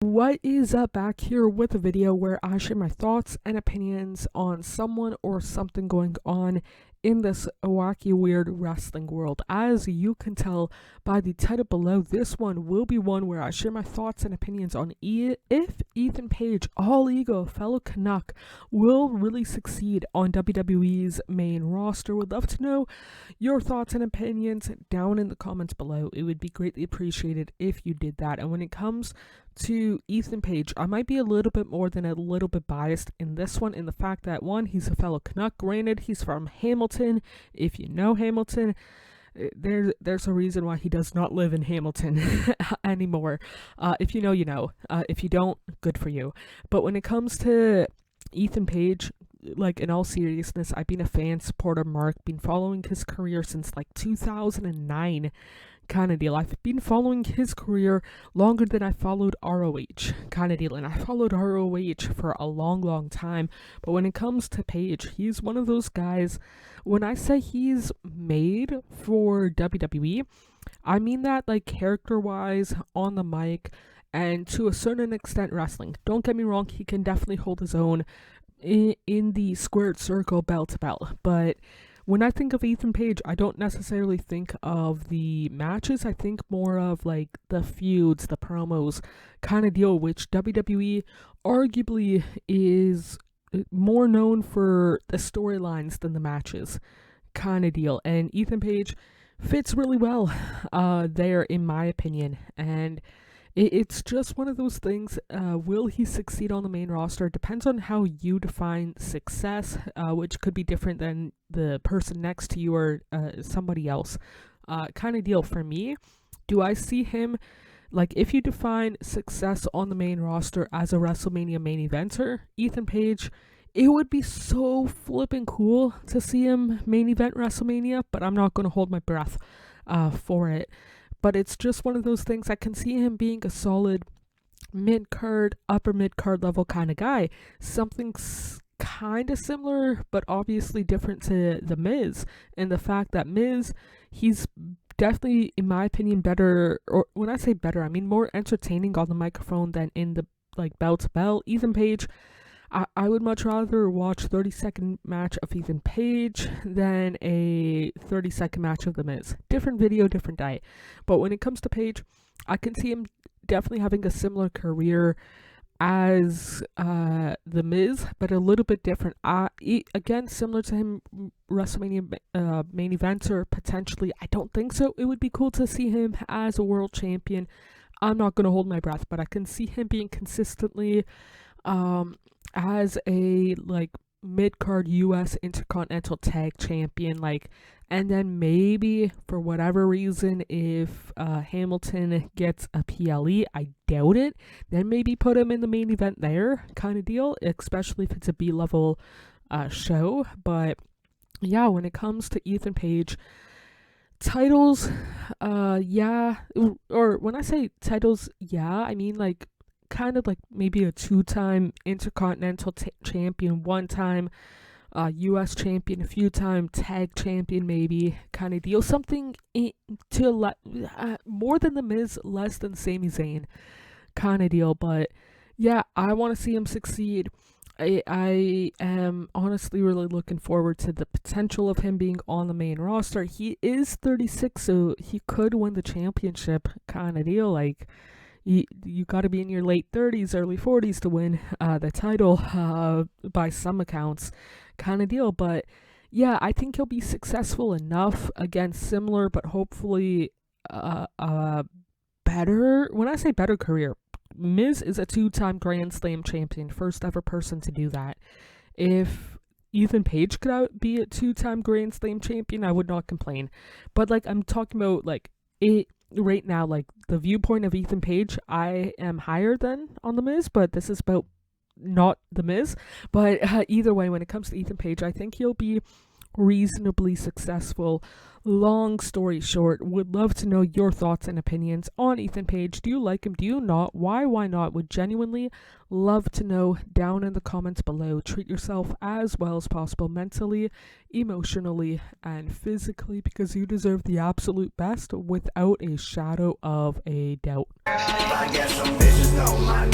What is up? Back here with a video where I share my thoughts and opinions on someone or something going on in this wacky weird wrestling world. As you can tell by the title below, this one will be one where I share my thoughts and opinions on if Ethan Page, all ego fellow Canuck, will really succeed on WWE's main roster. Would love to know your thoughts and opinions down in the comments below. It would be greatly appreciated if you did that. And when it comes to Ethan Page, I might be a little bit more than a little bit biased in this one, in the fact that, one, he's a fellow Canuck. Granted, he's from Hamilton. If you know Hamilton, there's a reason why he does not live in Hamilton anymore. If you know, you know. If you don't, good for you. But when it comes to Ethan Page, like, in all seriousness, I've been a fan, supporter, Mark, been following his career since like 2009 kind of deal. I've been following his career longer than I followed ROH kind of deal, and I followed ROH for a long time. But when it comes to Page, he's one of those guys, when I say he's made for WWE, I mean that like character-wise, on the mic, and to a certain extent wrestling. Don't get me wrong, he can definitely hold his own in the squared circle bell to bell, but when I think of Ethan Page, I don't necessarily think of the matches. I think more of like the feuds, the promos kind of deal, which WWE arguably is more known for the storylines than the matches kind of deal. And Ethan Page fits really well there, in my opinion. And it's just one of those things. Will he succeed on the main roster? Depends on how you define success, which could be different than the person next to you or somebody else. Kind of deal. For me, do I see him, like, if you define success on the main roster as a WrestleMania main eventer, Ethan Page, it would be so flippin' cool to see him main event WrestleMania, but I'm not going to hold my breath for it. But it's just one of those things. I can see him being a solid mid-card, upper mid-card level kind of guy. Something kind of similar, but obviously different to The Miz. And the fact that Miz, he's definitely, in my opinion, better, or when I say better, I mean more entertaining on the microphone than in the, like, bell to bell. Ethan Page, I would much rather watch 30-second match of Ethan Page than a 30-second match of The Miz. Different video, different day. But when it comes to Page, I can see him definitely having a similar career as The Miz, but a little bit different. Again, similar to him, WrestleMania main eventer, potentially. I don't think so. It would be cool to see him as a world champion. I'm not going to hold my breath, but I can see him being consistently as a, like, mid-card US Intercontinental Tag Champion, like, and then maybe, for whatever reason, if Hamilton gets a PLE, I doubt it, then maybe put him in the main event there, kind of deal, especially if it's a B-level show. But yeah, when it comes to Ethan Page, titles, yeah, or when I say titles, yeah, I mean, like, kind of like maybe a two-time Intercontinental champion, one-time US champion, a few-time tag champion, maybe, kind of deal. Something to more than The Miz, less than Sami Zayn, kind of deal. But yeah, I want to see him succeed. I am honestly really looking forward to the potential of him being on the main roster. He is 36, so he could win the championship, kind of deal. Like, you got to be in your late 30s, early 40s to win the title by some accounts, kind of deal. But yeah, I think he'll be successful enough. Again, similar, but hopefully better. When I say better career, Miz is a two-time Grand Slam champion, first ever person to do that. If Ethan Page could be a two-time Grand Slam champion, I would not complain. But, like, I'm talking about, like, it right now, like, the viewpoint of Ethan Page, I am higher than on The Miz, but this is about not The Miz. But either way, when it comes to Ethan Page, I think he'll be reasonably successful. Long story short, would love to know your thoughts and opinions on Ethan Page. Do you like him? Do you not? Why not? Would genuinely love to know down in the comments below. Treat yourself as well as possible, mentally, emotionally, and physically, because you deserve the absolute best without a shadow of a doubt. I guess I'm vicious, no, my